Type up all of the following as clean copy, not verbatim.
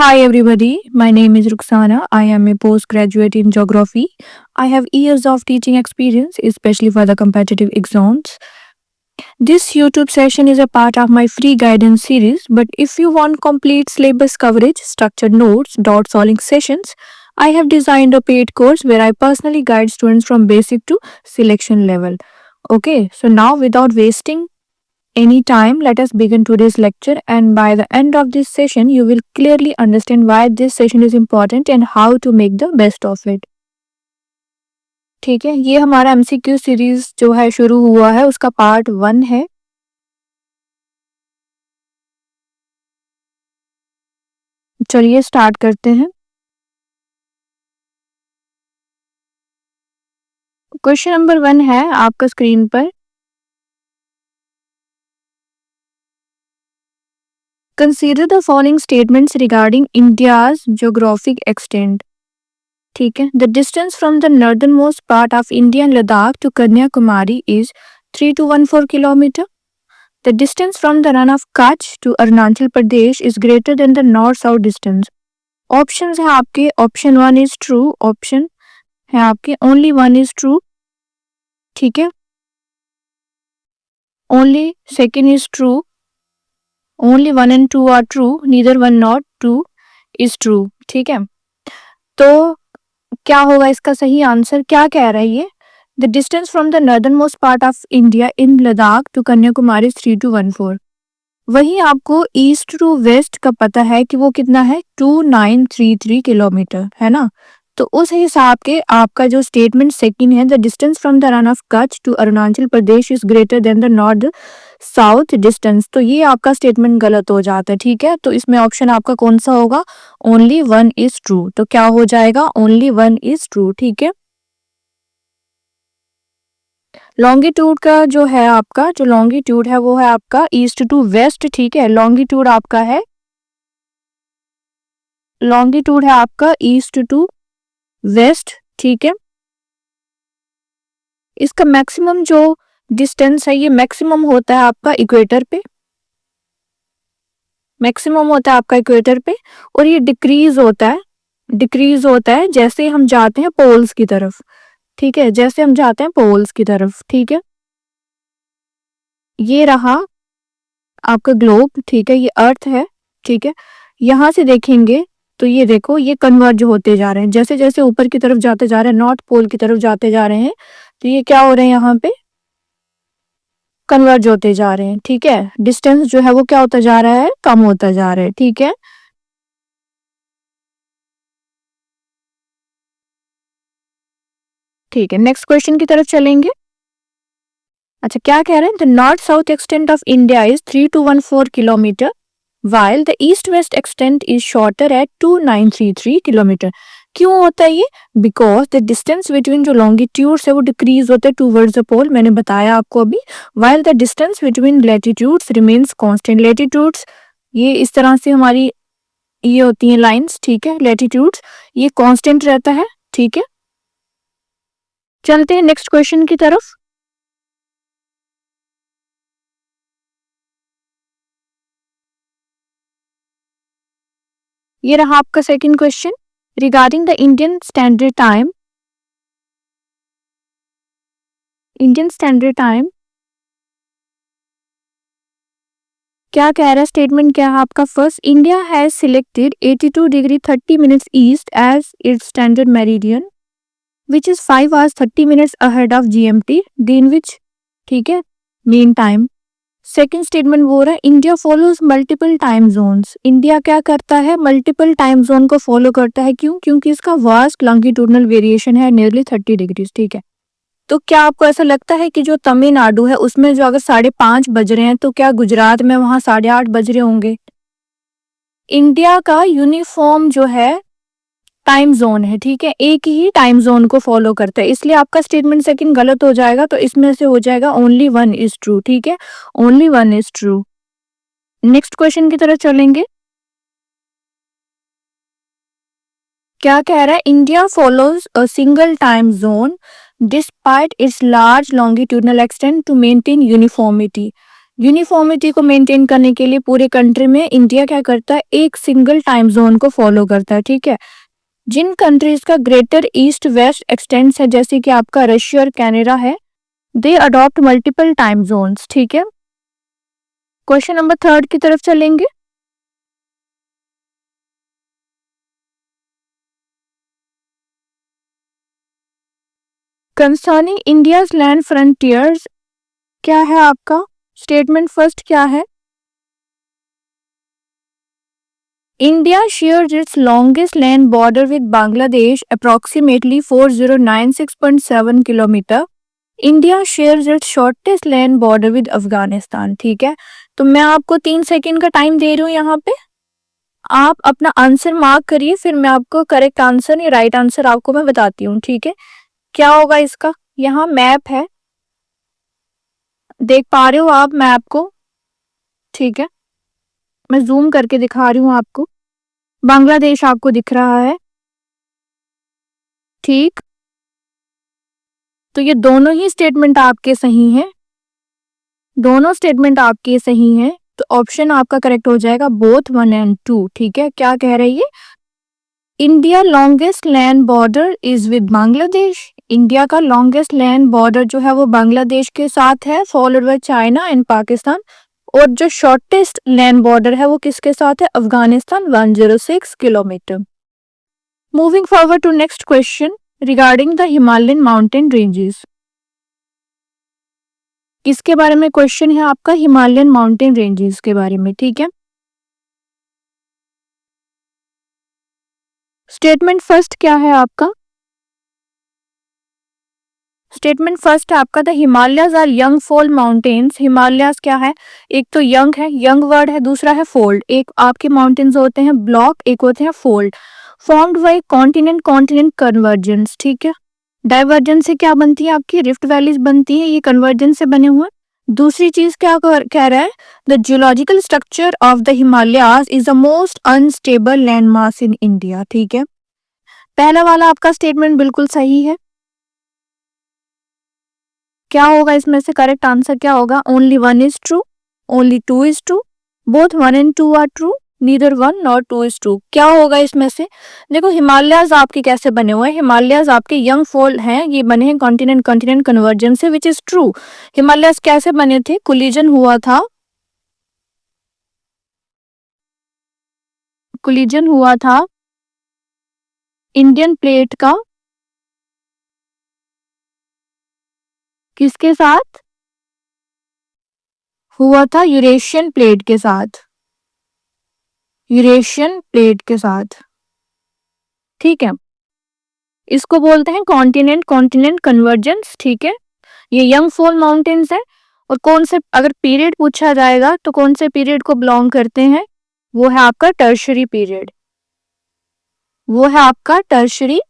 Hi everybody, my name is Ruxana. I am a postgraduate in geography. I have years of teaching experience, especially for the competitive exams. This YouTube session is a part of my free guidance series, but if you want complete syllabus coverage, structured notes, dot solving sessions, I have designed a paid course where I personally guide students from basic to selection level. Okay, so now without wasting any time, let us begin today's lecture, and by the end of this session, you will clearly understand why this session is important and how to make the best of it. ठीक है, ये हमारा MCQ series जो है शुरू हुआ है, उसका पार्ट 1 है. चलिए स्टार्ट करते हैं. क्वेश्चन नंबर 1 है आपका स्क्रीन पर. Consider the following statements regarding India's geographic extent. ठीक है, the distance from the northern most part of India Ladakh to Kanyakumari is 3214 kilometer. The distance from the run of Kutch to Arunachal Pradesh is greater than the north-south distance. Options हैं आपके. Option 1 is true. Option है आपके only 1 is true. ठीक है. Only second is true. Only 1 and 2 are true. Neither 1 nor 2 is true. ठीक है. तो क्या होगा इसका सही आंसर? क्या कह रहा है ये? The distance from the northernmost part of India in Ladakh to Kanyakumari is 3214. वहीं आपको ईस्ट टू वेस्ट का पता है कि वो कितना है 2933 किलोमीटर है ना. तो उस हिसाब के आपका जो स्टेटमेंट सेकंड है, the distance from the Rann of Kutch to Arunachal Pradesh is greater than the north south distance, तो ये आपका स्टेटमेंट गलत हो जाता है. ठीक है, तो इसमें ऑप्शन आपका कौन सा होगा? Only 1 is true. तो क्या हो जाएगा? Only 1 is true. ठीक है. लॉन्गिट्यूड का जो है आपका, जो लॉन्गिट्यूड है वो है आपका ईस्ट टू वेस्ट. ठीक है, लॉन्गिट्यूड आपका है, लॉन्गिट्यूड है आपका ईस्ट टू वेस्ट. ठीक है. इसका मैक्सिमम जो डिस्टेंस है, ये मैक्सिमम होता है आपका इक्वेटर पे, मैक्सिमम होता है आपका इक्वेटर पे, और ये डिक्रीज होता है, डिक्रीज होता है जैसे हम जाते हैं पोल्स की तरफ. ठीक है, जैसे हम जाते हैं पोल्स की तरफ. ठीक है, ये रहा आपका ग्लोब. ठीक है, ये अर्थ है. ठीक है, यहां से देखेंगे तो ये देखो, ये कन्वर्ज होते जा रहे हैं, जैसे जैसे ऊपर की तरफ जाते जा रहे हैं, नॉर्थ पोल की तरफ जाते जा रहे हैं, तो ये क्या हो रहे हैं, यहाँ पे कन्वर्ज होते जा रहे हैं. ठीक है, डिस्टेंस जो है वो क्या होता जा रहा है? कम होता जा रहा है. ठीक है. ठीक है, नेक्स्ट क्वेश्चन की तरफ चलेंगे. अच्छा, क्या कह रहे हैं? The north south extent of India is 3214 kilometre while the east-west extent is shorter at 2933 kilometre. क्यों होता है ये? बिकॉज द डिस्टेंस बिटवीन जो लॉन्गिट्यूड्स है वो डिक्रीज होते हैं टूवर्ड्स द पोल, मैंने बताया आपको अभी. while the distance between latitudes remains constant. latitudes ये इस तरह से हमारी ये होती हैं लाइंस. ठीक है, latitudes ये कांस्टेंट रहता है. ठीक है, चलते हैं नेक्स्ट क्वेश्चन की तरफ. ये रहा आपका second question regarding the Indian standard time. Indian standard time क्या कह रहा है? स्टेटमेंट क्या है आपका? First, India has selected 82 degree 30 minutes east as its standard meridian which is 5 hours 30 minutes ahead of GMT Greenwich. ठीक है, मेन टाइम. सेकेंड स्टेटमेंट बोल रहा है India follows multiple time zones. India क्या करता है? मल्टीपल टाइम जोन को follow करता है. क्यों? क्योंकि इसका वास्ट लॉन्गिट्यूडनल वेरिएशन है नियरली 30 डिग्रीज. ठीक है, तो क्या आपको ऐसा लगता है कि जो तमिलनाडु है उसमें जो अगर 5:30 बज रहे हैं तो क्या गुजरात में वहां 8:30 बज रहे होंगे? इंडिया का यूनिफॉर्म जो है टाइम जोन है. ठीक है, एक ही टाइम जोन को फॉलो करता है, इसलिए आपका स्टेटमेंट सेकंड गलत हो जाएगा. तो इसमें से हो जाएगा ओनली 1 इज ट्रू. ठीक है, only 1 is true. Next question की तरफ चलेंगे. क्या कह रहा है? India follows a single time zone despite its large longitudinal extent to maintain uniformity. Uniformity को मेंटेन करने के लिए पूरे कंट्री में इंडिया क्या करता है, एक सिंगल टाइम जोन को फॉलो करता है, ठीक है। जिन कंट्रीज का ग्रेटर ईस्ट वेस्ट एक्सटेंस है, जैसे कि आपका रशिया और कनाडा है, दे अडॉप्ट मल्टीपल टाइम जोन्स, ठीक है। क्वेश्चन नंबर 3 की तरफ चलेंगे। कंसर्निंग इंडियाज लैंड फ्रंटियर्स क्या है आपका स्टेटमेंट फर्स्ट क्या है? India shares it's longest land border with Bangladesh approximately 4096.7 kilometre. India shares it's shortest land border with Afghanistan, ठीक है। तो मैं आपको 3 सेकेंड का टाइम दे रही हूँ यहाँ पे, आप अपना आंसर मार्क करिए, फिर मैं आपको करेक्ट आंसर या राइट आंसर आपको मैं बताती हूँ, ठीक है। क्या होगा इसका? यहाँ मैप है, देख पा रहे हो आप मैप को, ठीक है। मैं जूम करके दिखा रही हूँ आपको, बांग्लादेश आपको दिख रहा है, ठीक। तो ये दोनों ही स्टेटमेंट आपके सही हैं, दोनों स्टेटमेंट आपके सही हैं, तो ऑप्शन आपका करेक्ट हो जाएगा बोथ 1 and 2, ठीक है। क्या कह रही है? India longest land border is with Bangladesh. India का लॉन्गेस्ट लैंड बॉर्डर जो है वो बांग्लादेश के साथ है, followed by China and Pakistan. और जो शॉर्टेस्ट लैंड बॉर्डर है वो किसके साथ है? Afghanistan, 106 kilometer. Moving forward to next question regarding the Himalayan mountain ranges. किसके बारे में क्वेश्चन है आपका? हिमालयन माउंटेन रेंजेस के बारे में, ठीक है। स्टेटमेंट फर्स्ट क्या है आपका? स्टेटमेंट फर्स्ट है आपका the Himalayas are young fold mountains. Himalayas क्या है? एक तो यंग है, यंग वर्ड है, दूसरा है फोल्ड। एक आपके माउंटेन्स होते हैं ब्लॉक, एक होते हैं fold. Formed by continent continent convergence, ठीक है। डाइवर्जेंस से क्या बनती है आपकी? रिफ्ट वैलीज बनती है, ये कन्वर्जेंस से बने हुए। दूसरी चीज क्या कह रहा है? The geological structure of the Himalayas is the most unstable land mass in India, ठीक है। पहला वाला आपका स्टेटमेंट बिल्कुल सही है। क्या होगा इसमें से? करेक्ट आंसर क्या होगा? Only 1 is true, only 2 is true, both 1 and 2 are true, neither 1 nor 2 is true। क्या होगा इसमें से? देखो हिमालयाज आपके कैसे बने हुए हैं, हिमालयाज आपके यंग फोल्ड हैं, ये बने हैं कॉन्टिनेंट कॉन्टिनेंट कन्वर्जेंस से, विच इज ट्रू। हिमालयाज कैसे बने थे? कोलिजन हुआ था, कोलिजन हुआ था इंडियन प्लेट का किसके साथ? हुआ था यूरेशियन प्लेट के साथ, यूरेशियन प्लेट के साथ, ठीक है। इसको बोलते हैं कॉन्टिनेंट कॉन्टिनेंट कन्वर्जेंस, ठीक है। ये यंग फोल्ड माउंटेन्स है। और कौन से, अगर पीरियड पूछा जाएगा तो कौन से पीरियड को बिलोंग करते हैं? वो है आपका टर्शरी पीरियड, वो है आपका टर्शरी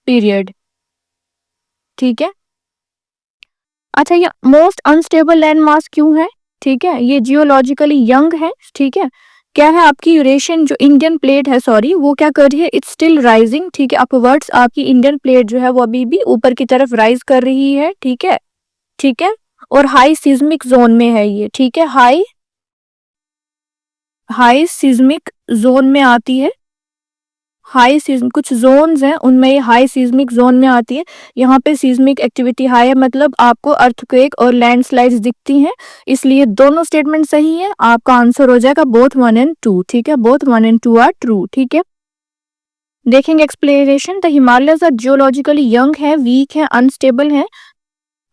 पीरियड, ठीक है। अच्छा, ये मोस्ट अनस्टेबल लैंड मास क्यों है? ठीक है, ये जियोलॉजिकली यंग है, ठीक है। क्या है आपकी यूरेशियन जो इंडियन प्लेट है, सॉरी, वो क्या कर रही है? इट्स स्टिल राइजिंग, ठीक है। अपवर्ड्स आपकी इंडियन प्लेट जो है वो अभी भी ऊपर की तरफ राइज कर रही है, ठीक है, ठीक है। और हाई सिज्मिक जोन में है ये, ठीक है, हाई सिज्मिक जोन में आती है। हाई सीज्म कुछ जोन्स हैं उनमें ये हाई सीज्मिक जोन में आती है। यहाँ पे सीज्मिक एक्टिविटी हाई है, मतलब आपको अर्थक्वेक और लैंडस्लाइड्स दिखती हैं, इसलिए दोनों स्टेटमेंट सही है। आपका आंसर हो जाएगा बोथ 1 and 2, ठीक है। बोथ 1 and 2 आर ट्रू, ठीक है। देखेंगे explanation. The Himalayas are geologically young है, वीक है, अनस्टेबल है।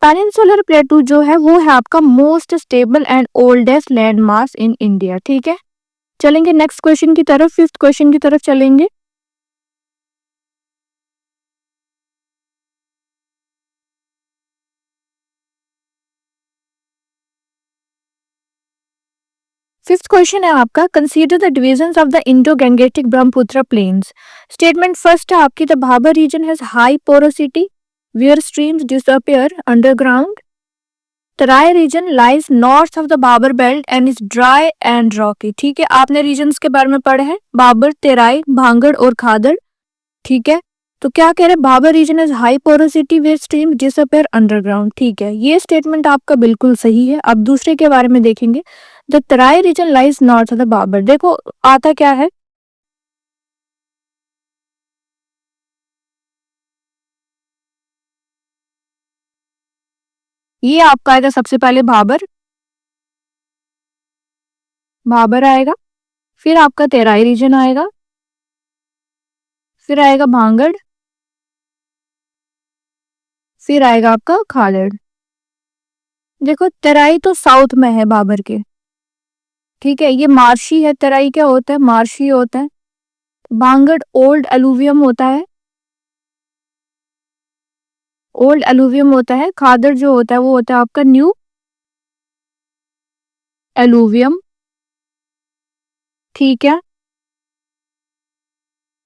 पेनिनसुलर प्लेटू जो है वो है आपका most stable and oldest land mass in India, ठीक है। चलेंगे नेक्स्ट क्वेश्चन की तरफ, 5th क्वेश्चन की तरफ चलेंगे। फिफ्थ क्वेश्चन है आपका, consider the divisions of the Indo Gangetic Brahmaputra plains. Statement first है आपकी, the Bhabar region has high porosity where streams disappear underground. Terai region lies north of the Bhabar belt and is dry and rocky, ठीक है। आपने regions के बारे में पढ़े हैं, बाबर, तेराई, भांगड़ और खादड़, ठीक है। तो क्या कह रहे हैं, Bhabar region is high porosity west stream disappear underground. ठीक है, ये स्टेटमेंट आपका बिल्कुल सही है। अब दूसरे के बारे में देखेंगे, the Terai region lies north of the Bhabar. देखो आता क्या है, ये आपका आएगा सबसे पहले भाबर, भाबर आएगा, फिर आपका तेराई रीजन आएगा, फिर आएगा भांगड़, फिर आएगा आपका खालड़। देखो तराई तो साउथ में है बाबर के, ठीक है, ये मार्शी है। तराई क्या होता है, मार्शी होता है। भांगड़ ओल्ड एलुवियम होता है, ओल्ड एलुवियम होता है। खादड़ जो होता है वो होता है आपका न्यू एलुवियम, ठीक है।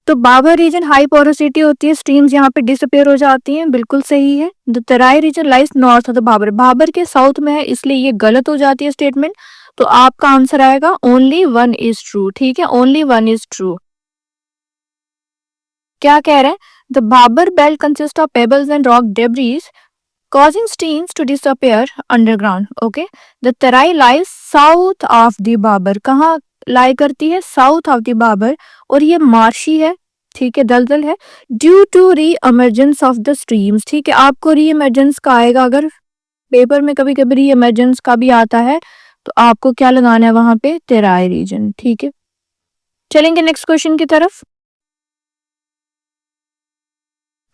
तो बाबर रीजन हाई पोरोसिटी होती है, स्ट्रीम्स यहाँ पे डिसअपियर हो जाती हैं, बिल्कुल सही है। The Terai region lies north of the Bhabar, Bhabar के साउथ में है, इसलिए ये गलत हो जाती है स्टेटमेंट। तो आपका आंसर आएगा ओनली वन इज ट्रू, ठीक है, ओनली वन इज ट्रू। क्या कह रहे हैं, the Bhabar belt consist of pebbles and rock debris causing streams to disappear underground. Okay, the Tarai lies south of the Babar. कहाँ लाई करती है, साउथ ऑफ द बाबर, और ये मार्शी है, ठीक है, दलदल है। Due to re emergence of the streams, ठीक है, आपको री एमरजेंस का आएगा, अगर पेपर में कभी कभी री एमरजेंस का भी आता है तो आपको क्या लगाना है वहां पे, तेराई रीजन, ठीक है। चलेंगे नेक्स्ट क्वेश्चन की तरफ।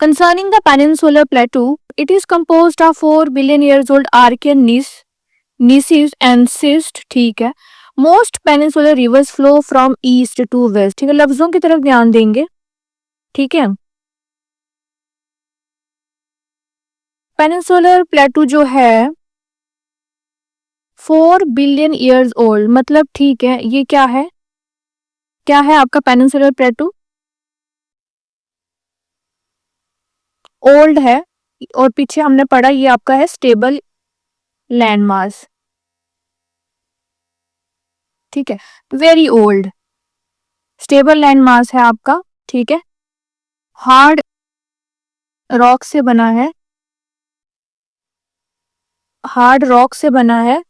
Concerning the peninsular plateau, it is composed of 4 billion years old Archean Gneiss and schist, ठीक है। Most peninsular rivers flow from east to west, ठीक है, लफ्जों की तरफ ध्यान देंगे, ठीक है। पेनिनसुलर प्लेटू जो है 4 बिलियन ईयर्स ओल्ड, मतलब ठीक है, ये क्या है, क्या है आपका पेनिनसुलर प्लेटू, ओल्ड है। और पीछे हमने पढ़ा ये आपका है स्टेबल लैंड मास, ठीक है, very old stable land mass है आपका, ठीक है। हार्ड रॉक से बना है, हार्ड रॉक से बना है,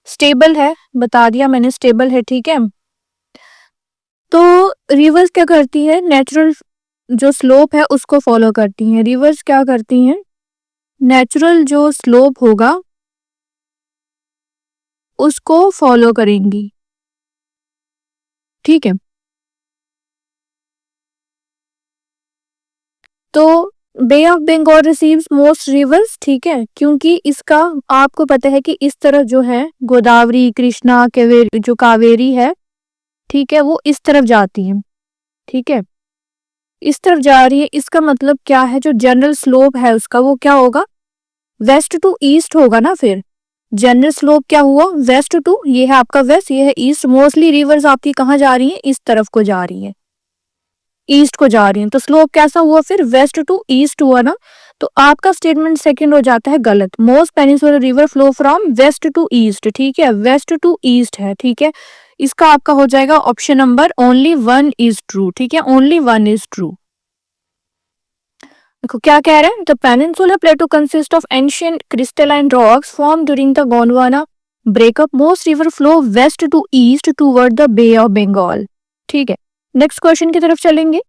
स्टेबल है, बता दिया मैंने स्टेबल है, ठीक है। तो रिवर्स क्या करती है, नेचुरल जो स्लोप है उसको फॉलो करती हैं। रिवर्स क्या करती हैं, नेचुरल जो स्लोप होगा उसको फॉलो करेंगी, ठीक है। तो Bay of Bengal receives most rivers, ठीक है, क्योंकि इसका आपको पता है कि इस तरफ जो है गोदावरी, कृष्णा, कावेरी, जो कावेरी है, ठीक है, वो इस तरफ जाती है, ठीक है, इस तरफ जा रही है। इसका मतलब क्या है, जो जनरल स्लोप है उसका वो क्या होगा, वेस्ट टू ईस्ट होगा ना। फिर जनरल स्लोप क्या हुआ, वेस्ट टू, ये है आपका वेस्ट, ये है ईस्ट। मोस्टली रिवर्स आपकी कहाँ जा रही है, इस तरफ को जा रही है, ईस्ट को जा रही है। तो स्लोप कैसा हुआ, फिर वेस्ट टू ईस्ट हुआ ना। तो आपका स्टेटमेंट सेकंड हो जाता है गलत। Most peninsular river flow from west to east, ठीक है, वेस्ट टू ईस्ट है, ठीक है। इसका आपका हो जाएगा option number only one is true, ठीक है, ओनली वन इज ट्रू। देखो क्या कह रहे हैं, the peninsular plateau consist of ancient crystalline rocks form during the Gondwana breakup. Most river flow west to east toward the Bay of Bengal, ठीक है। Next question की तरफ चलेंगे।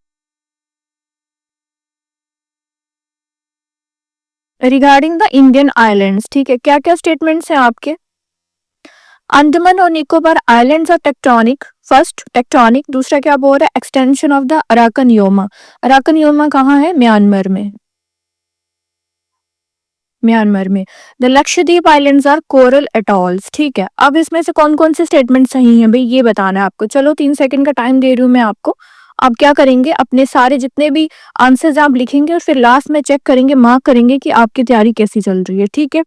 रिगार्डिंग द इंडियन आइलैंड्स, ठीक है, क्या क्या स्टेटमेंट्स हैं आपके। अंडमान और Nicobar islands are tectonic, first tectonic. दूसरा क्या बोल रहा है, extension of the Arakan Yoma. Arakan Yoma कहाँ है, म्यांमार में, म्यांमार में। The Lakshadweep islands are coral atolls, ठीक है। अब इसमें से कौन कौन से स्टेटमेंट सही हैं भाई, ये बताना है आपको। चलो 3 सेकंड का टाइम दे रही हूँ मैं आपको। आप क्या करेंगे, अपने सारे जितने भी आंसर्स आप लिखेंगे और फिर लास्ट में चेक करेंगे, मार्क करेंगे कि आपकी तैयारी कैसी चल रही है, ठीक है।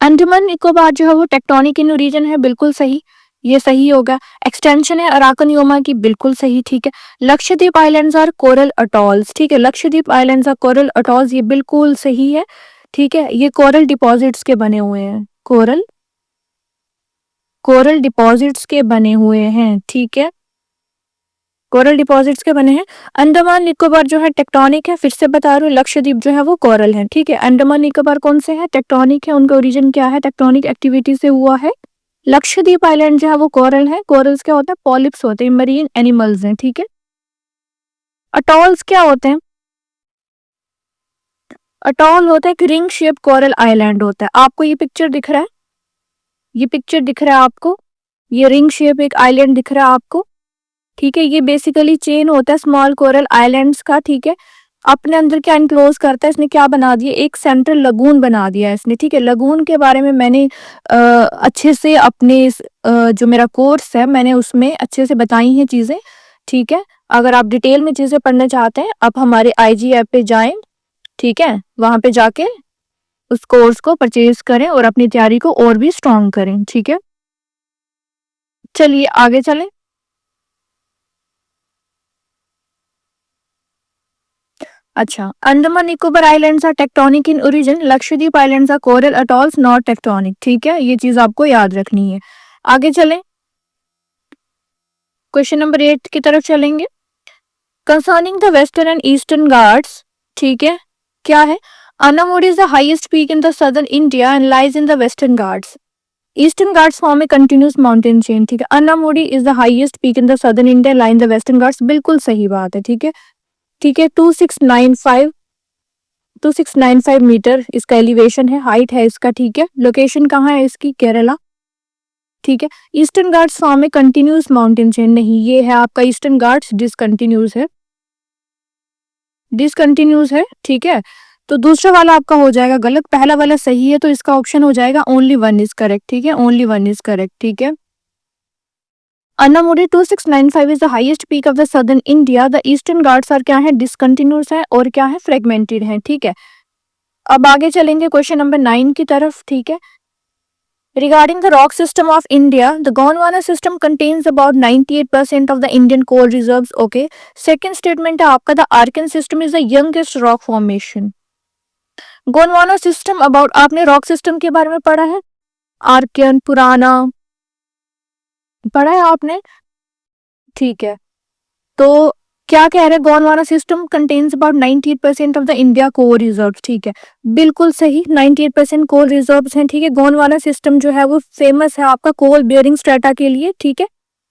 अंडमान निकोबार जो है वो टेक्टोनिक इन रीजन है, बिल्कुल सही, ये सही होगा। एक्सटेंशन है अराकन योमा की, बिल्कुल सही, ठीक है। Lakshadweep islands are coral atolls, ठीक है, Lakshadweep islands are coral atolls, ये बिल्कुल सही है, ठीक है। ये कोरल डिपॉजिट्स के बने हुए हैं, कोरल कोरल डिपॉजिट्स के बने हुए हैं, ठीक है, कोरल डिपॉजिट्स के बने हैं। अंडमान निकोबार जो है टेक्टोनिक है, फिर से बता रही हूँ, लक्षद्वीप जो है वो कोरल है, ठीक है। अंडमान निकोबार कौन से है, टेक्टोनिक है, उनका ओरिजिन क्या है, टेक्टोनिक एक्टिविटी से हुआ है। लक्षद्वीप आइलैंड जो है वो कोरल है, कोरल्स क्या होता है, पॉलिप्स होते हैं, मरीन एनिमल्स हैं, ठीक है। अटॉल्स क्या होते हैं, अटॉल होता है एक रिंग शेप कोरल आइलैंड होता है। आपको ये पिक्चर दिख रहा है, ये पिक्चर दिख रहा है आपको, ये रिंग शेप एक आइलैंड दिख रहा है आपको, ठीक है। ये बेसिकली चेन होता है स्मॉल कोरल आइलैंड्स का, ठीक है। अपने अंदर क्या इनक्लोज करता है, इसने क्या बना दिया, एक सेंट्रल लगून बना दिया है इसने, ठीक है। लगून के बारे में मैंने अच्छे से अपने जो मेरा कोर्स है मैंने उसमें अच्छे से बताई हैं चीजें, ठीक है। अगर आप डिटेल में चीजें पढ़ना चाहते हैं आप हमारे IG ऐप पे जाएं, ठीक है, वहां पे जाके उस कोर्स को परचेज करें और अपनी तैयारी को और भी स्ट्रॉन्ग करें, ठीक है। चलिए आगे चलें। अच्छा, Andaman Nicobar islands are tectonic in origin, Lakshadweep islands are coral atolls not tectonic, ठीक है, ये चीज आपको याद रखनी है। आगे चलें, क्वेश्चन नंबर 8 की तरफ चलेंगे। Concerning the western and eastern Ghats, ठीक है, क्या है, Anamudi is the highest peak in the southern India and lies in the western Ghats. Eastern Ghats form a continuous mountain chain, ठीक है। Anamudi is the highest peak in the southern India, lie in the western Ghats, बिल्कुल सही बात है, ठीक है, ठीक है। 2695 मीटर इसका एलिवेशन है, हाइट है इसका, ठीक है। लोकेशन कहाँ है इसकी, केरला, ठीक है। ईस्टर्न घाट्स फॉर्म में कंटिन्यूस माउंटेन चेन, नहीं, ये है आपका ईस्टर्न घाट्स डिसकंटिन्यूस है, डिसकंटिन्यूस है, ठीक है। तो दूसरा वाला आपका हो जाएगा गलत, पहला वाला सही है, तो इसका ऑप्शन हो जाएगा ओनली वन इज करेक्ट, ठीक है, ओनली वन इज करेक्ट, ठीक है। Anamudi 2695 is the highest peak of the southern India. The eastern Ghats are क्या है, डिसकंटिन्यूस है और क्या है, फ्रेगमेंटेड है, ठीक है। अब आगे चलेंगे क्वेश्चन नंबर 9 की तरफ, ठीक है। Regarding the rock system of India, the Gondwana system contains about 98% of the Indian coal reserves. Okay. Second statement है आपका, the Archean system is the youngest rock formation. Gondwana system about, आपने rock system के बारे में पढ़ा है, Archaean, पुराना पढ़ा है आपने, ठीक है। तो क्या कह रहे हैं, Gondwana system contains about 98% of the India coal reserve, ठीक है, बिल्कुल सही, 98% कोल रिजर्व्स हैं, ठीक है। गोंडवाना सिस्टम जो है वो फेमस है आपका कोल बेयरिंग स्ट्रेटा के लिए, ठीक है।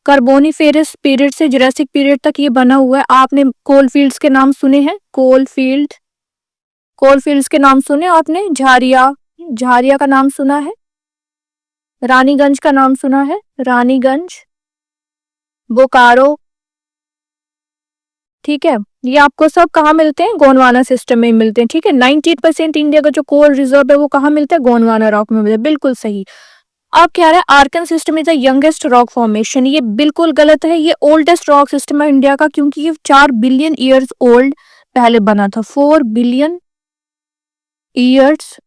कार्बोनिफेरस पीरियड से जुरासिक पीरियड तक ये बना हुआ है। आपने कोल फील्ड्स के नाम सुने हैं, कोल फील्ड्स के नाम सुने आपने, झारिया का नाम सुना है, रानीगंज का नाम सुना है, रानीगंज, बोकारो, ठीक है। ये आपको सब कहाँ मिलते हैं, गोंडवाना सिस्टम में मिलते हैं, ठीक है। 98% इंडिया का जो कोल रिजर्व है वो कहाँ मिलता है, गोंडवाना रॉक में मिलता है, बिल्कुल सही। अब क्या है, Arkan system is the youngest rock formation, ये बिल्कुल गलत है, ये ओल्डेस्ट रॉक सिस्टम है इंडिया का, क्योंकि ये 4 बिलियन ईयर्स ओल्ड पहले बना था, 4 बिलियन ईयर्स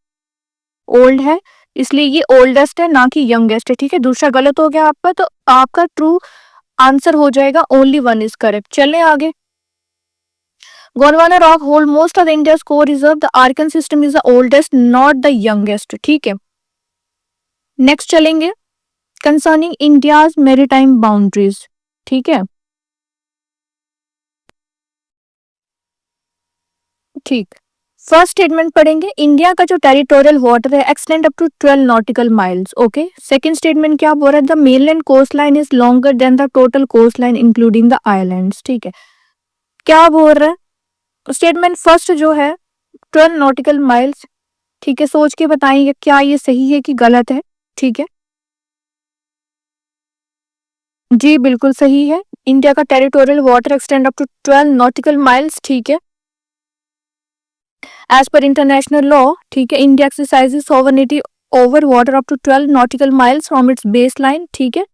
ओल्ड है, इसलिए ये ओल्डेस्ट है ना कि यंगेस्ट है, ठीक है। दूसरा गलत हो गया आपका, तो आपका ट्रू आंसर हो जाएगा ओनली वन इज करेक्ट। चलें आगे। Gondwana rock hold most of India's core reserve, the Arkan system is the oldest not the youngest, ठीक है। नेक्स्ट चलेंगे, कंसर्निंग इंडियाज मैरीटाइम बाउंड्रीज, ठीक है, ठीक। फर्स्ट स्टेटमेंट पढ़ेंगे, इंडिया का जो टेरिटोरियल वाटर है extend up to 12 nautical miles, okay. Second statement क्या बोल रहा है, the mainland coast line is longer than the total coast line including the islands, ठीक है। क्या बोल रहा है, स्टेटमेंट फर्स्ट जो है 12 नॉटिकल माइल्स, ठीक है, सोच के बताएंगे क्या ये सही है कि गलत है, ठीक है। जी बिल्कुल सही है, इंडिया का territorial water extend up to 12 nautical miles, ठीक है। एज पर इंटरनेशनल लॉ, ठीक है, India exercises sovereignty over water up to 12 nautical miles from its base line, ठीक है।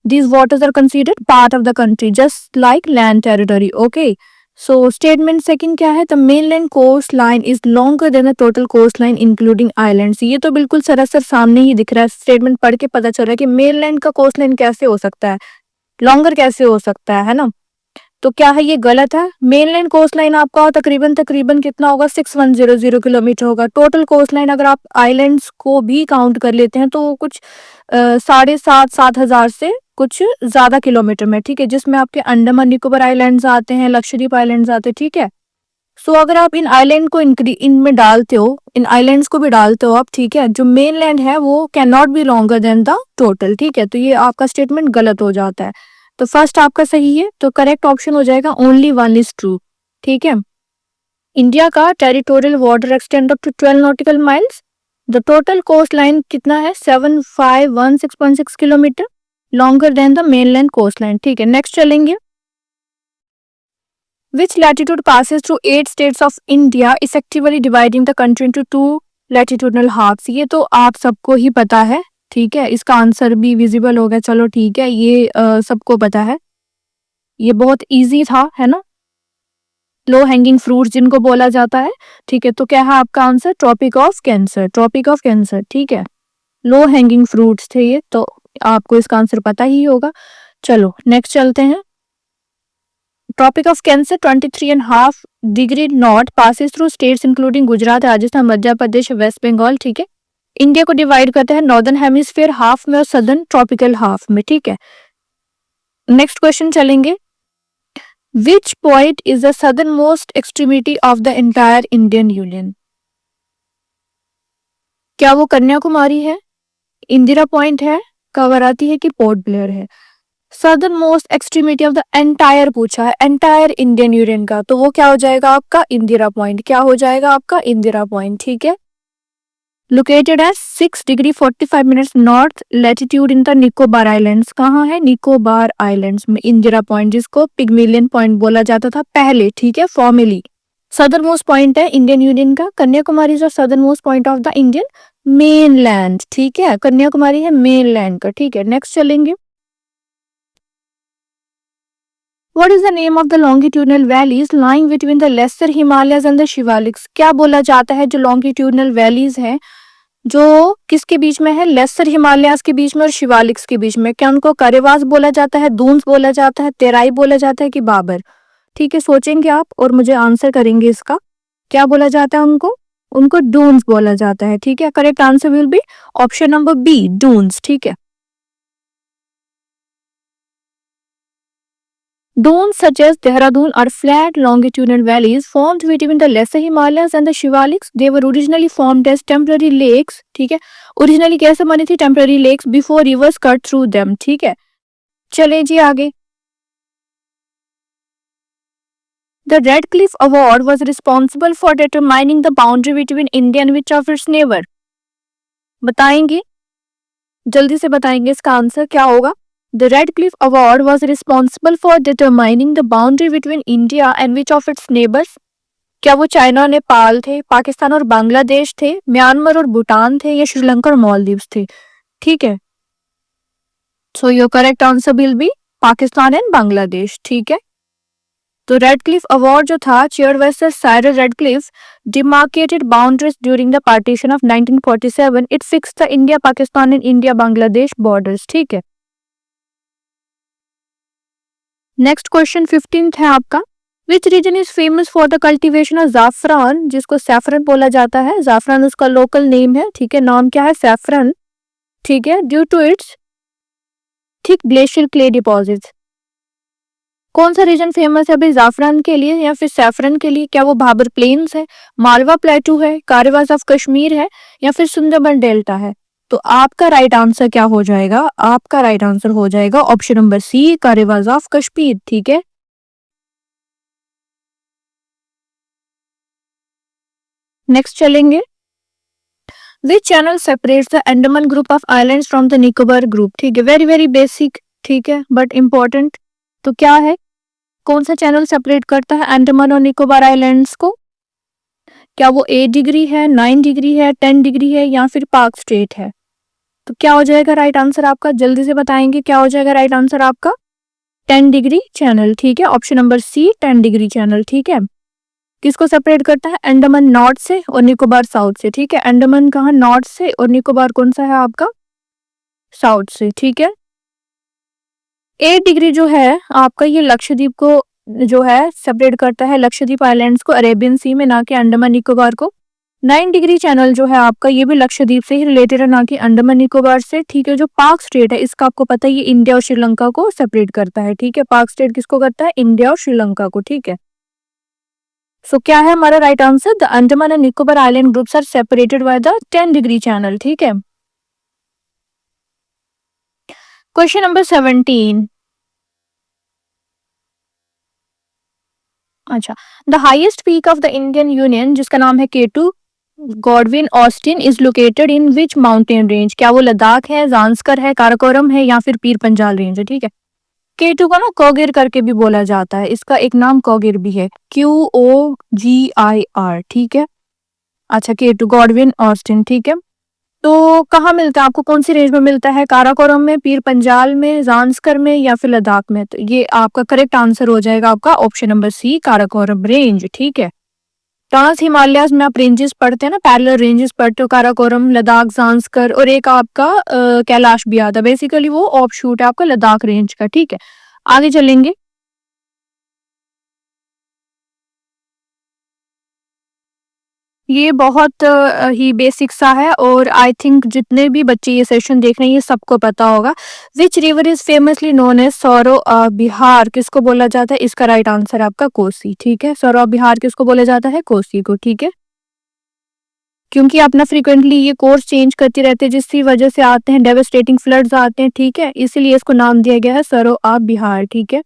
These waters are considered part of the country just like land territory, okay. So statement second क्या है, the mainland coastline is longer than the total coastline including islands. ये तो बिल्कुल सरासर सामने ही दिख रहा है, स्टेटमेंट पढ़ के पता चल रहा है कि मेनलैंड का कोस्टलाइन कैसे हो सकता है, लॉन्गर कैसे हो सकता है ना। तो क्या है, ये गलत है। मेनलैंड कोस्ट लाइन आपका तकरीबन तकरीबन कितना होगा, 6100 किलोमीटर होगा। टोटल कोस्ट लाइन अगर आप आइलैंड्स को भी काउंट कर लेते हैं तो वो कुछ 7,500 से कुछ ज्यादा किलोमीटर में, ठीक है, जिसमें आपके अंडमान निकोबार आइलैंड्स आते हैं, लक्षद्वीप आइलैंड्स आते हैं, ठीक है। सो अगर आप इन आइलैंड को इनमें डालते हो, इन आइलैंड्स को भी डालते हो आप, ठीक है, जो मेनलैंड है वो can not be longer than the total, ठीक है। तो ये आपका स्टेटमेंट गलत हो जाता है। तो फर्स्ट आपका सही है, तो करेक्ट ऑप्शन हो जाएगा ओनली वन इज ट्रू, ठीक है। इंडिया का territorial water extend up to 12 nautical miles. The total coast line कितना है, 7516.6 kilometer, longer than the mainland coast line, ठीक है। नेक्स्ट चलेंगे, which latitude passes through 8 states of India, effectively dividing the country into 2 latitudinal halves। ये तो आप सबको ही पता है, ठीक है, इसका आंसर भी विजिबल हो गया, चलो ठीक है, ये सबको पता है, ये बहुत इजी था, है ना। लो हैंगिंग फ्रूट्स जिनको बोला जाता है, ठीक है। तो क्या है आपका answer, tropic of cancer, tropic of cancer, ठीक है। लो हैंगिंग फ्रूट्स थे ये, तो आपको इसका आंसर पता ही होगा। चलो नेक्स्ट चलते हैं। Tropic of cancer 23.5 degree north passes through states including Gujarat, Rajasthan, Madhya Pradesh, West Bengal, ठीक है। इंडिया को डिवाइड करते हैं नॉर्दर्न हेमिस्फीयर हाफ में और सदर्न ट्रॉपिकल हाफ में, ठीक है। नेक्स्ट क्वेश्चन चलेंगे, which point is the southern most extremity of the entire Indian union. क्या वो कन्याकुमारी है, इंदिरा पॉइंट है, कवराती है कि पोर्ट ब्लेयर है। Southern most extremity of the entire पूछा है, एंटायर इंडियन यूनियन का, तो वो क्या हो जाएगा आपका, इंदिरा पॉइंट, क्या हो जाएगा आपका, इंदिरा पॉइंट, ठीक है। लोकेटेड है 6 degree 45 minutes north latitude in the Nicobar islands. कहाँ है, निकोबार आइलैंड्स में इंदिरा पॉइंट, जिसको पिग्मेलियन पॉइंट बोला जाता था पहले, ठीक है, फॉर्मली। सदर्न मोस्ट पॉइंट है इंडियन यूनियन का कन्याकुमारी, जो southern most point of the Indian mainland, ठीक है, कन्याकुमारी है मेनलैंड का, ठीक है। नेक्स्ट चलेंगे, What is the name of the longitudinal valleys lying between the Lesser Himalayas and the Shivaliks? क्या बोला जाता है जो longitudinal valleys हैं, जो किसके बीच में है, लेसर हिमालयास के बीच में और शिवालिक्स के बीच में। क्या उनको करेवास बोला जाता है, दून्स बोला जाता है, तेराई बोला जाता है कि बाबर, ठीक है। सोचेंगे आप और मुझे आंसर करेंगे इसका, क्या बोला जाता है उनको, उनको डून्स बोला जाता है, ठीक है। Correct answer will be option number B, dunes, ठीक है। Dunes such as Dehradun are flat longitudinal valleys formed between the Lesser Himalayas and the Shivaliks. They were originally formed as temporary lakes, ठीक है। Originally कैसे बनी थी, temporary lakes before rivers cut through them, ठीक है। चले जी आगे। The Radcliffe Award was responsible for determining the boundary between India and which of its neighbor? बताएंगे, जल्दी से बताएंगे इसका आंसर क्या होगा। The Radcliffe Award was responsible for determining the boundary between India and which of its neighbors? क्या वो China और नेपाल थे, पाकिस्तान और बांग्लादेश थे, म्यांमार और भूटान थे, या श्रीलंका और मालदीव्स थे, ठीक है। So your correct answer will be Pakistan and Bangladesh, ठीक है। तो रेडक्लिफ अवार्ड जो था, chair by sir Cyrus Radcliffe, demarcated boundaries during the partition of 1947. It fixed the India Pakistan and India Bangladesh borders, ठीक है। नेक्स्ट क्वेश्चन 15th है आपका, which region is famous for the cultivation of जाफरान, जिसको saffron बोला जाता है, जाफरान उसका लोकल नेम है, ठीक है, नाम क्या है, सैफरन, ठीक है, due to its thick glacial clay deposits. कौन सा रीजन फेमस है अभी जाफरान के लिए या फिर सैफरन के लिए, क्या वो भाबर प्लेन्स है, मालवा प्लेटू है, कारेवास ऑफ कश्मीर है, या फिर सुंदरबन डेल्टा है। तो आपका राइट आंसर क्या हो जाएगा, आपका राइट आंसर हो जाएगा option number C, Karewas of Kashmir, ठीक है। नेक्स्ट चलेंगे, which channel separates the Andaman group of islands from the Nicobar group, ठीक है, वेरी वेरी बेसिक, ठीक है, बट इंपॉर्टेंट। तो क्या है, कौन सा चैनल सेपरेट करता है अंडमान और निकोबार आइलैंड्स को, क्या वो 8 डिग्री है, 9 डिग्री है, 10 डिग्री है, या फिर पार्क स्ट्रेट है। तो क्या हो जाएगा राइट आंसर आपका, जल्दी से बताएंगे क्या हो जाएगा राइट आंसर आपका, 10 डिग्री चैनल, ठीक है, option number C 10 degree channel, ठीक है। किसको सेपरेट करता है, अंडमान नॉर्थ से और निकोबार साउथ से, ठीक है। अंडमान कहाँ, नॉर्थ से, और निकोबार कौन सा है आपका, साउथ से, ठीक है। 8 डिग्री जो है आपका, ये लक्षद्वीप को जो है सेपरेट करता है लक्षद्वीप आइलैंड्स को अरेबियन सी में, ना कि अंडमान निकोबार को। 9 डिग्री चैनल जो है आपका, ये भी लक्षद्वीप से ही रिलेटेड है, ना कि अंडमान निकोबार से। ठीक है, जो पाक स्टेट है इसका आपको पता है ये इंडिया और श्रीलंका को सेपरेट करता है। ठीक है, पाक स्टेट किसको करता है? इंडिया और श्रीलंका को। ठीक है, सो क्या है हमारा right answer? The Andaman and Nicobar island groups are separated by the 10 degree channel. ठीक है, क्वेश्चन नंबर 17। अच्छा, the highest peak of the Indian union जिसका नाम है K two Godwin Austen is located in which mountain range? क्या वो लद्दाख है, जांस्कर है, काराकोरम है, या फिर पीर पंजाल रेंज है? ठीक है, केटू को ना कोगिर करके भी बोला जाता है, इसका एक नाम कोगिर भी है, QOGIR। ठीक है, अच्छा, केटू गॉडविन ऑस्टिन। ठीक है, तो कहाँ मिलता है आपको, कौन सी रेंज में मिलता है? काराकोरम में, पीर पंजाल में, जांस्कर में, या फिर लद्दाख में? तो ये आपका करेक्ट आंसर हो जाएगा आपका option number C, Karakoram range. ठीक है, ट्रांस हिमालयाज में आप रेंजेस पढ़ते हैं ना, पैरेलल रेंजेस पढ़ते हो, काराकोरम, लद्दाख, जांस्कर, और एक आपका कैलाश भी आता है। बेसिकली वो ऑफशूट है आपका लद्दाख रेंज का। ठीक है, आगे चलेंगे। ये बहुत ही बेसिक सा है, और आई थिंक जितने भी बच्चे ये सेशन देख रहे हैं ये सबको पता होगा। Which river is famously known as sorrow Bihar? किसको बोला जाता है? इसका राइट आंसर आपका कोसी। ठीक है, सौरो बिहार किसको बोला जाता है? कोसी को। ठीक है, क्योंकि आप ना फ्रिक्वेंटली ये कोर्स चेंज करते रहते हैं, जिसकी वजह से आते हैं डेवास्टेटिंग फ्लड्स आते हैं। ठीक है, इसीलिए इसको नाम दिया गया है सरो ऑफ बिहार। ठीक है,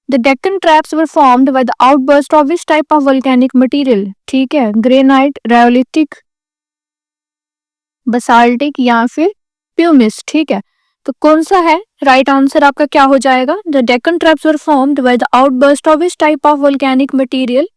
the Deccan traps were formed by the outburst of which type of volcanic material? ठीक है, ग्रेनाइट, रायोलिटिक, बसाल्टिक, या फिर प्यूमिस? ठीक है, तो कौन सा है राइट आंसर आपका? क्या हो जाएगा? The Deccan traps were formed by the outburst of which type of volcanic material?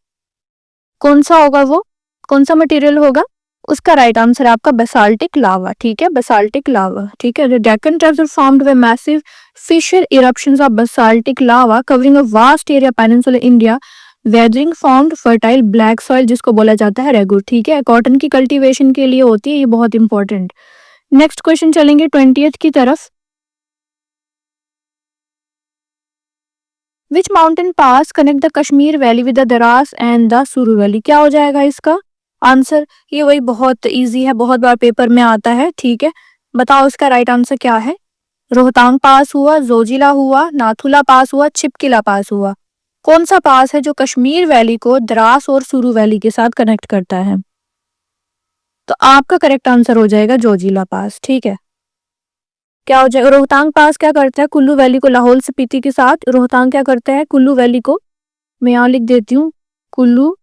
कौन सा होगा वो? कौन सा मटेरियल होगा? उसका राइट आंसर है आपका बेसाल्टिक लावा। ठीक है, बेसाल्टिक लावा। ठीक है, the Deccan traps are formed by massive fissure eruptions of basaltic lava covering a vast area peninsular India, weathering formed fertile black soil जिसको बोला जाता है रेगुर। ठीक है, कॉटन की कल्टीवेशन के लिए होती है, ये बहुत इंपॉर्टेंट। नेक्स्ट क्वेश्चन चलेंगे 20th की तरफ। Which mountain pass connect the Kashmir valley with the Dras and the Suru valley? क्या हो जाएगा इसका आंसर? ये वही बहुत इजी है, बहुत बार पेपर में आता है। ठीक है, बताओ इसका राइट आंसर क्या है? रोहतांग पास हुआ, जोजिला हुआ, नाथुला पास हुआ, छिपकिला पास हुआ? कौन सा पास है जो कश्मीर वैली को द्रास और सुरू वैली के साथ कनेक्ट करता है? तो आपका करेक्ट आंसर हो जाएगा जोजिला पास। ठीक है, क्या हो जाएगा? रोहतांग पास क्या करता है? कुल्लू वैली को लाहौल स्पीति के साथ रोहतांग क्या करता है? कुल्लू वैली को, मैं यहाँ लिख देती हूँ, कुल्लू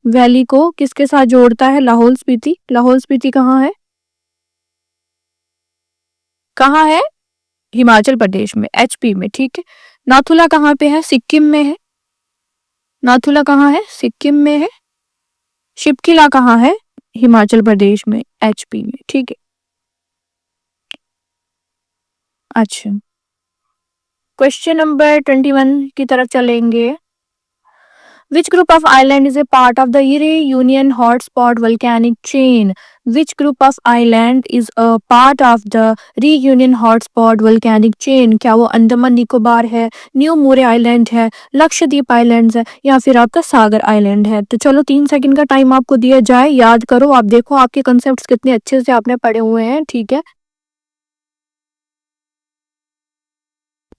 वैली को किसके साथ जोड़ता है? लाहौल स्पीति। लाहौल स्पीति कहाँ है? कहाँ है? हिमाचल प्रदेश में, HP में। ठीक है, नाथुला कहाँ पे है? सिक्किम में है। नाथुला कहाँ है? सिक्किम में है। शिपकिला कहाँ है? हिमाचल प्रदेश में, HP में। ठीक है, अच्छा, क्वेश्चन नंबर 21 की तरफ चलेंगे। Which group of island is a part of the Reunion Hotspot volcanic chain? Which group of island is a part of the Reunion Hotspot volcanic chain? क्या वो अंडमान निकोबार है, न्यू मोरे आइलैंड है, लक्षद्वीप आइलैंड्स है, या फिर आपका सागर आइलैंड है? तो चलो 3 सेकंड का टाइम आपको दिया जाए, याद करो। आप देखो आपके कंसेप्ट कितने अच्छे से आपने पढ़े हुए हैं। ठीक है,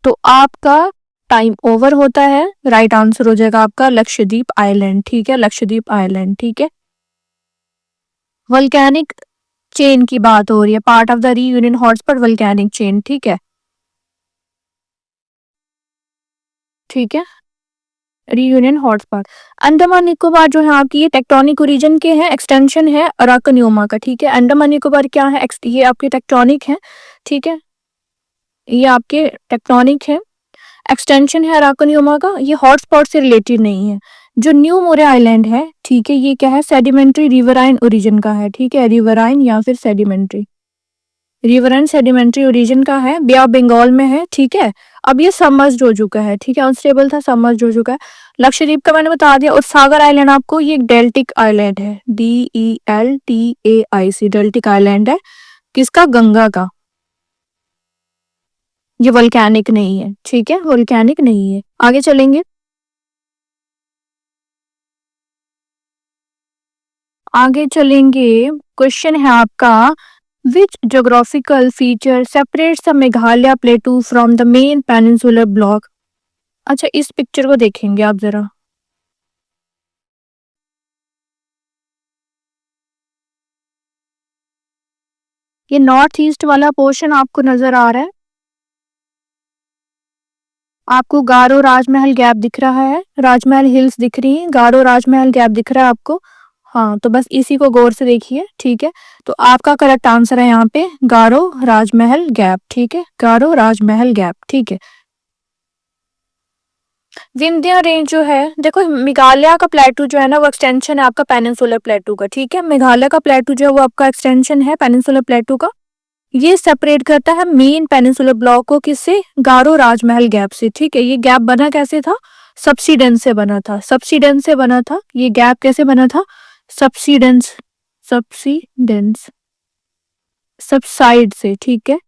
तो आपका टाइम ओवर होता है। राइट आंसर हो जाएगा आपका लक्षद्वीप आइलैंड। ठीक है, लक्षद्वीप आइलैंड। ठीक है, वोल्केनिक चेन की बात हो रही है, part of the reunion hotspot volcanic chain. ठीक है, ठीक है, रीयूनियन हॉटस्पॉट। अंडमान निकोबार जो है आपकी, ये टेक्टोनिक ओरिजिन के हैं, एक्सटेंशन है अराकनियोमा का। ठीक है, अंडमान निकोबार क्या है? ये आपके टेक्टोनिक है। ठीक है, ये आपके टेक्टोनिक है, एक्सटेंशन है अराकनियोमा का। ये हॉटस्पॉट से रिलेटेड नहीं है। जो न्यू मोरे आइलैंड है, ठीक है, ये क्या है? सेडिमेंट्री रिवराइन ओरिजिन का है। ठीक है, रिवराइन या फिर सेडिमेंट्री, रिवराइन सेडिमेंट्री ओरिजिन का है, बे ऑफ बंगाल में है। ठीक है, अब ये सबमर्ज्ड हो चुका है। ठीक है, अनस्टेबल था, सबमर्ज्ड हो चुका है। लक्षद्वीप का मैंने बता दिया, और सागर आइलैंड आपको, ये एक डेल्टिक आइलैंड है, DELTAIC, डेल्टिक आइलैंड है। किसका? गंगा का। ये वोल्केनिक नहीं है, ठीक है, वोल्केनिक नहीं है। आगे चलेंगे। क्वेश्चन है आपका, which geographical feature separates the Meghalaya plateau from the main peninsular block. अच्छा, इस पिक्चर को देखेंगे आप जरा। ये नॉर्थ ईस्ट वाला पोर्शन आपको नजर आ रहा है, आपको गारो राजमहल गैप दिख रहा है, राजमहल हिल्स दिख रही है, गारो राजमहल गैप दिख रहा है आपको। हाँ, तो बस इसी को गौर से देखिए, ठीक है। तो आपका करेक्ट आंसर है यहाँ पे गारो राजमहल गैप, ठीक है, गारो राजमहल गैप, ठीक है। विंध्या रेंज जो है, देखो मेघालय का प्लेटू जो है ना, वो एक्सटेंशन है आपका पेनिनसुलर प्लेटू का, ठीक है। मेघालय का प्लेटू जो है वो आपका एक्सटेंशन है पेनिनसुलर प्लेटू का। ये सेपरेट करता है मेन पेनिनसुलर ब्लॉक को किससे, गारो राजमहल गैप से, ठीक है। ये गैप बना कैसे था, सबसीडेंस से बना था, सबसीडेंस से बना था। ये गैप कैसे बना था, सबसीडेंस, सबसीडेंस, सबसाइड से, ठीक है,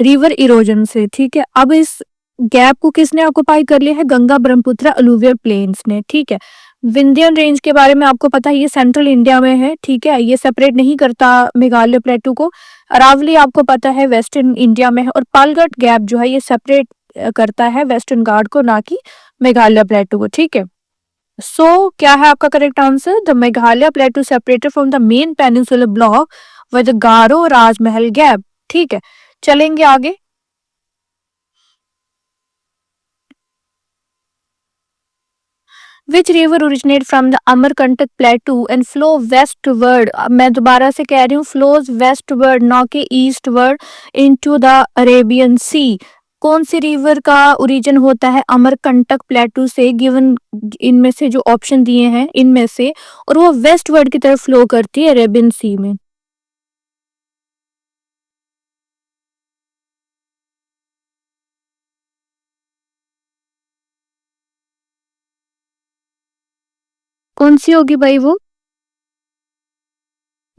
रिवर इरोजन से, ठीक है। अब इस गैप को किसने ऑक्युपाई कर लिया है, गंगा ब्रह्मपुत्र अलुवियल प्लेन्स ने, ठीक है। विंध्यन रेंज के बारे में आपको पता है, ये सेंट्रल इंडिया में है, ठीक है, ये सेपरेट नहीं करता मेघालय प्लेटू को। अरावली आपको पता है वेस्टर्न इंडिया में है, और पालगढ़ गैप जो है ये सेपरेट करता है वेस्टर्न घाट को, ना कि मेघालय प्लेटू को, ठीक है। सो क्या है आपका correct answer, the Meghalaya प्लेटू separated from the main peninsular block with Garo Rajmahal gap, ठीक है। चलेंगे आगे। Which river originate from the Amarkantak प्लेटू and flow westward, मैं दोबारा से कह रही हूँ, फ्लोज वेस्टवर्ड ना कि ईस्टवर्ड इनटू द अरेबियन सी। कौन सी रिवर का ओरिजिन होता है अमरकंटक प्लेटू से, गिवन इनमें से जो ऑप्शन दिए हैं इनमें से, और वो वेस्टवर्ड की तरफ फ्लो करती है अरेबियन सी में। कौन सी होगी भाई वो,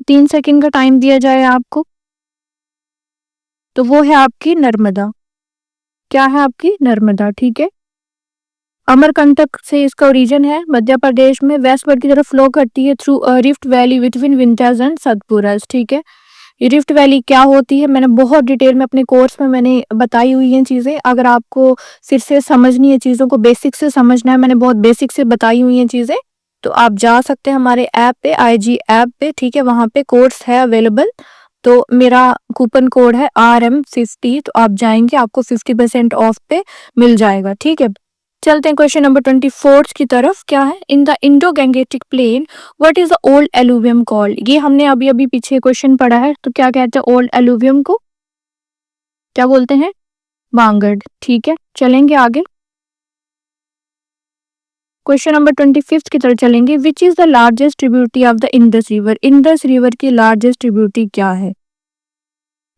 3 सेकंड का टाइम दिया जाए आपको। तो वो है आपकी नर्मदा, क्या है आपकी नर्मदा, ठीक है। अमरकंटक से इसका ओरिजिन है मध्य प्रदेश में, वेस्टवर्ड की तरफ फ्लो करती है through rift valley between Vindhyas and Satpuras, ठीक है। ये रिफ्ट वैली क्या होती है, मैंने बहुत डिटेल में अपने कोर्स में मैंने बताई हुई हैं चीज़ें। अगर आपको फिर से समझनी है चीज़ों को, बेसिक से समझना है, मैंने बहुत बेसिक से बताई हुई हैं चीज़ें, तो आप जा सकते हैं हमारे ऐप पे, IG ऐप पे, ठीक है, वहाँ पे कोर्स है अवेलेबल। तो मेरा कूपन कोड है RM50, तो आप जाएंगे आपको 50% ऑफ पे मिल जाएगा, ठीक है। चलते हैं क्वेश्चन नंबर 24 की तरफ। क्या है, in the Indo Gangetic plain what is the old alluvium called. ये हमने अभी अभी पीछे क्वेश्चन पढ़ा है, तो क्या कहते हैं ओल्ड एलुवियम को, क्या बोलते हैं, वांगड, ठीक है। चलेंगे आगे। क्वेश्चन नंबर 25 की तरफ चलेंगे। Which is the largest tributary of the Indus river, Indus river की लार्जेस्ट ट्रिब्यूटरी क्या है,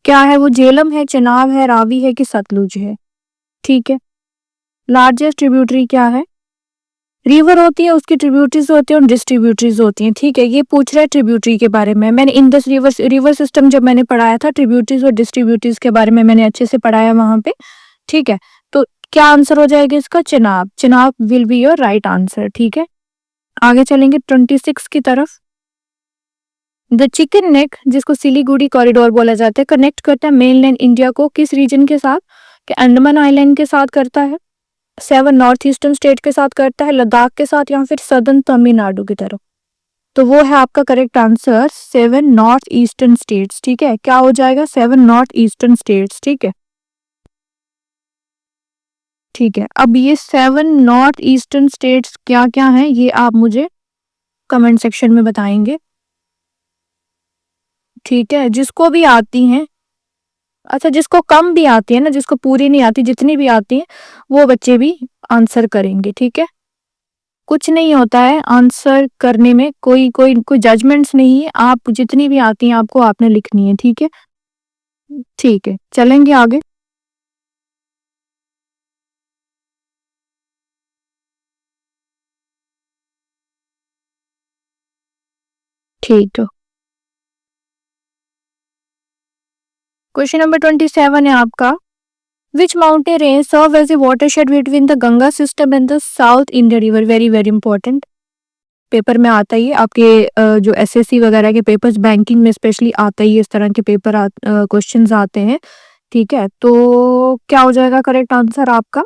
क्या है वो, झेलम है, चेनाब है, रावी है कि सतलुज है, ठीक है। लार्जेस्ट ट्रिब्यूटरी क्या है, रिवर होती है, उसकी ट्रिब्यूटरीज होती है और डिस्ट्रीब्यूटरीज होती हैं, ठीक है। ये पूछ रहा है ट्रिब्यूटरी के बारे में, मैंने इंडस रिवर सिस्टम जब मैंने पढ़ाया था, ट्रिब्यूटरीज और डिस्ट्रीब्यूटरीज के बारे में मैंने अच्छे से पढ़ाया वहां पे, ठीक है। तो क्या आंसर हो जाएगा इसका, Chenab, Chenab will be your right answer, ठीक है। आगे चलेंगे 26 की तरफ। द चिकन नेक, जिसको सिलीगुड़ी कॉरिडोर बोला जाता है, कनेक्ट करता है मेनलैंड इंडिया को किस रीजन के साथ, कि अंडमान आइलैंड के साथ करता है, 7 नॉर्थ ईस्टर्न स्टेट के साथ करता है, लद्दाख के साथ, या फिर सदर्न तमिलनाडु की तरफ। तो वो है आपका correct answer 7 north eastern states, ठीक है। क्या हो जाएगा, 7 नॉर्थ ईस्टर्न स्टेट्स, ठीक है, ठीक है। अब ये 7 नॉर्थ ईस्टर्न स्टेट्स क्या क्या हैं, ये आप मुझे कमेंट सेक्शन में बताएंगे, ठीक है, जिसको भी आती हैं। अच्छा, जिसको कम भी आती है ना, जिसको पूरी नहीं आती, जितनी भी आती है वो बच्चे भी आंसर करेंगे, ठीक है। कुछ नहीं होता है आंसर करने में, कोई कोई कोई जजमेंट्स नहीं है, आप जितनी भी आती हैं आपको आपने लिखनी है, ठीक है, ठीक है। चलेंगे आगे। ठीक है, क्वेश्चन नंबर 27 है आपका। Which mountain range serve as a watershed between the Ganga system and the south Indian river, very very important, paper में आता ही है आपके जो एसएससी वगैरह के पेपर्स, बैंकिंग में स्पेशली आता ही इस तरह के पेपर क्वेश्चंस आते हैं, ठीक है। तो क्या हो जाएगा करेक्ट आंसर आपका,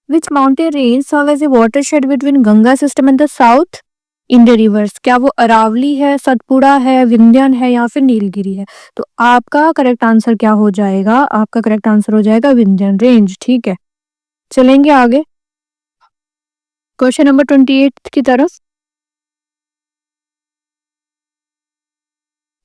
which mountain range serve as a watershed between Ganga system and the south Indian rivers, क्या वो अरावली है, सतपुड़ा है, विंध्यन है या फिर नीलगिरी है। तो आपका करेक्ट आंसर क्या हो जाएगा, आपका करेक्ट आंसर हो जाएगा विंध्यन रेंज, ठीक है। चलेंगे आगे क्वेश्चन नंबर 28 की तरफ,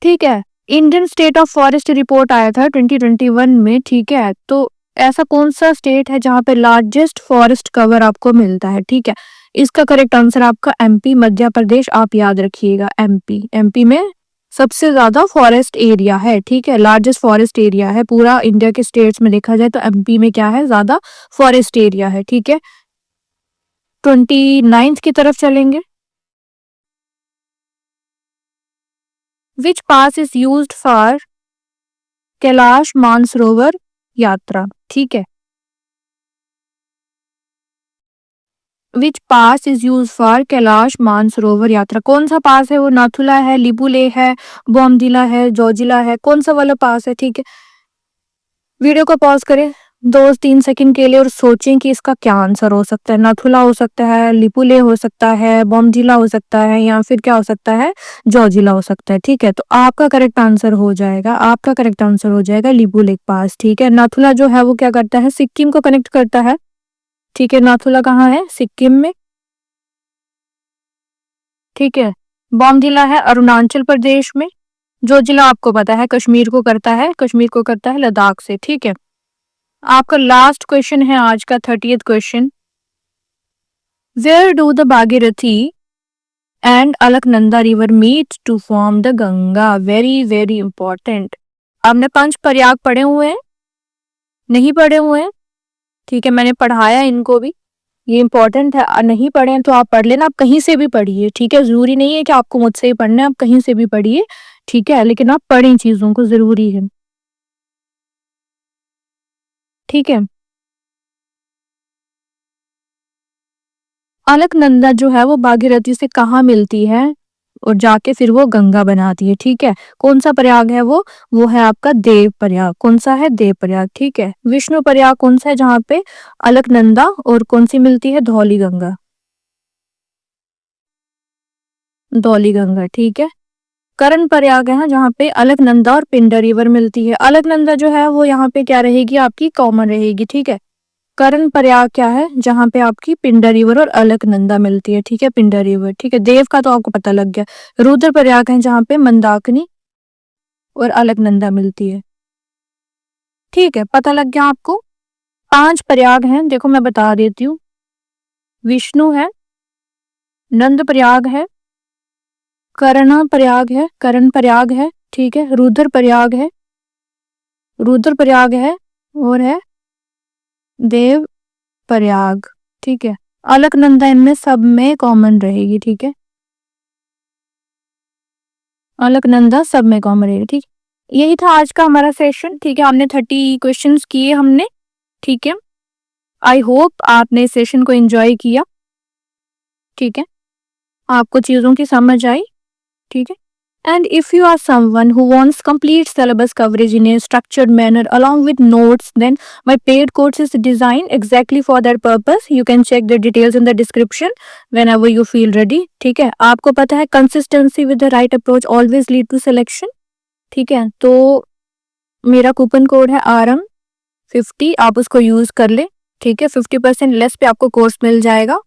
ठीक है। Indian state of forest report आया था 2021 में, ठीक है। तो ऐसा कौन सा स्टेट है जहां पे लार्जेस्ट फॉरेस्ट कवर आपको मिलता है, ठीक है। इसका करेक्ट आंसर आपका एमपी, मध्य प्रदेश, आप याद रखिएगा एमपी, एमपी में सबसे ज्यादा फॉरेस्ट एरिया है, ठीक है, लार्जेस्ट फॉरेस्ट एरिया है पूरा इंडिया के स्टेट्स में देखा जाए तो एमपी में क्या है, ज्यादा फॉरेस्ट एरिया है, ठीक है। 29 की तरफ चलेंगे, which pass is used for Kailash Mansarovar Yatra, ठीक है। Which pass is use for Kailash Mansarovar Yatra, कौन सा पास है वो, नाथुला है, लिपुले है, बॉमडिला है, जोजिला है, कौन सा वाला पास है, ठीक है। वीडियो को पॉज करें 2-3 सेकंड के लिए और सोचें कि इसका क्या आंसर हो सकता है, नाथुला हो सकता है, लिपुले हो सकता है, बॉमडिला हो सकता है या फिर क्या हो सकता है, जोजिला हो सकता है, ठीक है। तो आपका करेक्ट आंसर हो जाएगा, आपका करेक्ट आंसर हो जाएगा लिपुलेक पास, ठीक है। नाथुला जो है वो क्या करता है, सिक्किम को कनेक्ट करता है, ठीक है। नाथुला कहाँ है, सिक्किम में, ठीक है। बॉमडिला है अरुणाचल प्रदेश में, जो जिला आपको पता है कश्मीर को करता है, कश्मीर को करता है लद्दाख से, ठीक है। आपका लास्ट क्वेश्चन है आज का 30th question, where do the Bhagirathi and Alaknanda river meet to form the Ganga, very very important. आपने पंच प्रयाग पढ़े हुए हैं, नहीं पढ़े हुए हैं, ठीक है, मैंने पढ़ाया इनको भी, ये इंपॉर्टेंट है, नहीं पढ़े हैं तो आप पढ़ लेना, आप कहीं से भी पढ़िए, ठीक है, जरूरी नहीं है कि आपको मुझसे ही पढ़ना है, आप कहीं से भी पढ़िए, ठीक है, लेकिन आप पढ़ें चीजों को, जरूरी है, ठीक है। अलकनंदा जो है वो भागीरथी से कहाँ मिलती है और जाके फिर वो गंगा बनाती है, ठीक है। कौन सा प्रयाग है वो है आपका देव प्रयाग, कौन सा है, देव प्रयाग, ठीक है। विष्णु प्रयाग कौन सा है जहाँ पे अलकनंदा और कौन सी मिलती है, धौली गंगा, धौली गंगा, ठीक है। करण प्रयाग है जहाँ पे अलकनंदा और पिंडर रिवर मिलती है, अलकनंदा जो है वो यहाँ पे क्या रहेगी आपकी, कॉमन रहेगी, ठीक है। करण प्रयाग क्या है, जहाँ पे आपकी पिंडर रिवर और अलकनंदा मिलती है, ठीक है, पिंडर रिवर, ठीक है। देव का तो आपको पता लग गया। रुद्र प्रयाग है जहाँ पे मंदाकिनी और अलकनंदा मिलती है, ठीक है, पता लग गया आपको। 5 प्रयाग हैं, देखो मैं बता देती हूँ, विष्णु है, नंद प्रयाग है, करण प्रयाग है, ठीक है, रुद्र प्रयाग है और है देव प्रयाग, ठीक है। अलकनंदा इनमें सब में कॉमन रहेगी, ठीक है, अलकनंदा सब में कॉमन रहेगी, ठीक। यही था आज का हमारा सेशन, ठीक है, हमने 30 क्वेश्चंस किए हमने, ठीक है। आई होप आपने सेशन को एंजॉय किया, ठीक है, आपको चीजों की समझ आई, ठीक है। And if you are someone who wants complete syllabus coverage in a structured manner along with notes, then my paid course is designed exactly for that purpose. You can check the details in the description whenever you feel ready. ठीक है, आपको पता है consistency with the right approach always lead to selection. ठीक है, तो मेरा coupon code है RM50, आप उसको यूज कर ले, ठीक है, 50% लेस पे आपको कोर्स मिल जाएगा,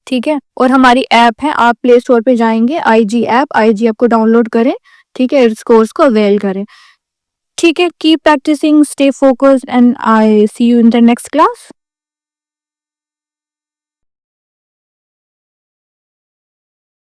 ठीक है। और हमारी ऐप है, आप प्ले स्टोर पे जाएंगे, IG ऐप को डाउनलोड करें, ठीक है, इस कोर्स को अवेल करें, ठीक है। Keep practising, stay focused and I see you in the next class.